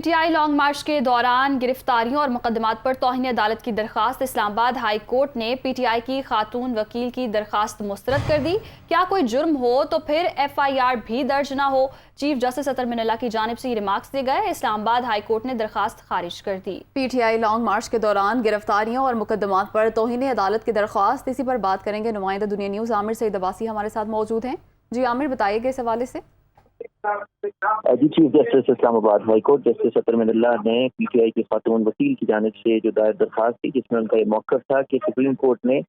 پی T I long march کے دوران گرفتاریوں اور مقدمات پر توہین عدالت کی درخواست اسلام آباد ہائی کورٹ نے پی ٹی آئی کی خاتون وکیل کی درخواست مسترد کر دی۔ کیا کوئی جرم ہو تو پھر ایف آئی آر بھی درج نہ ہو؟ چیف جسٹس اطہر من اللہ کی جانب سے یہ ریمارکس دیے گئے۔ اسلام آباد ہائی کورٹ نے درخواست خارج کر دی۔ پی ٹی آئی لانگ مارچ کے دوران گرفتاریوں اور مقدمات پر توہین عدالت کی درخواست، اسی پر بات کریں گے۔ نمائندہ دنیا نیوز عامر سعید عباسی ہمارے ساتھ موجود ہیں۔ جی عامر، بتائیے گا اس حوالے سے۔ جی چیف جسٹس اسلام آباد ہائی کورٹ جسٹس اطہر من اللہ نے پی ٹی آئی کی خاتون وکیل کی جانب سے جو دائر درخواست تھی، جس میں ان کا یہ موقف تھا کہ سپریم کورٹ نے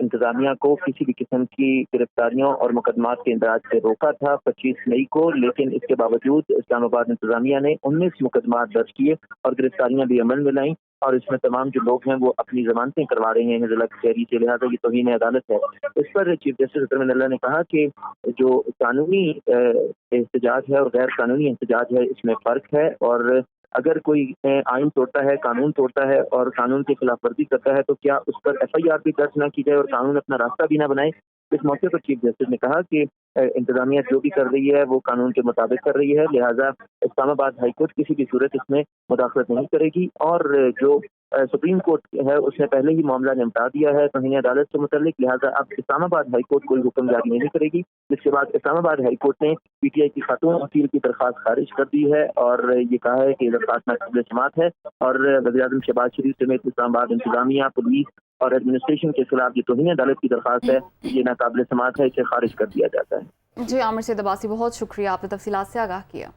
انتظامیہ کو کسی بھی قسم کی گرفتاریوں اور مقدمات کے اندراج سے روکا تھا 25 مئی کو، لیکن اس کے باوجود اسلام آباد انتظامیہ نے 19 مقدمات درج کیے اور گرفتاریاں بھی عمل میں لائیں، اور اس میں تمام جو لوگ ہیں وہ اپنی ضمانتیں کروا رہے ہیں ضلع کچہری سے، لہٰذا یہ توہین عدالت ہے۔ اس پر چیف جسٹس اطہر من اللہ نے کہا کہ جو قانونی احتجاج ہے اور غیر قانونی احتجاج ہے، اس میں فرق ہے، اور اگر کوئی آئین توڑتا ہے، قانون توڑتا ہے اور قانون کی خلاف ورزی کرتا ہے تو کیا اس پر ایف آئی آر بھی درج نہ کی جائے اور قانون اپنا راستہ بھی نہ بنائے؟ اس موقع پر چیف جسٹس نے کہا کہ انتظامیہ جو بھی کر رہی ہے وہ قانون کے مطابق کر رہی ہے، لہٰذا اسلام آباد ہائی کورٹ کسی بھی صورت اس میں مداخلت نہیں کرے گی، اور جو سپریم کورٹ ہے اس نے پہلے ہی معاملہ نمٹا دیا ہے توہین عدالت سے متعلق، لہٰذا اب اسلام آباد ہائی کورٹ کوئی حکم جاری نہیں کرے گی۔ جس کے بعد اسلام آباد ہائی کورٹ نے پی ٹی آئی کی خاتون وکیل کی درخواست خارج کر دی ہے اور یہ کہا ہے کہ درخواست ناقابل سماعت ہے، اور وزیر اعظم شہباز شریف سمیت اسلام آباد انتظامیہ، پولیس اور ایڈمنسٹریشن کے خلاف جو توہین عدالت کی درخواست ہے یہ ناقابل سماعت ہے، اسے خارج کر دیا جاتا ہے۔ جی عامر سعید عباسی، بہت شکریہ، آپ نے تفصیلات سے آگاہ کیا۔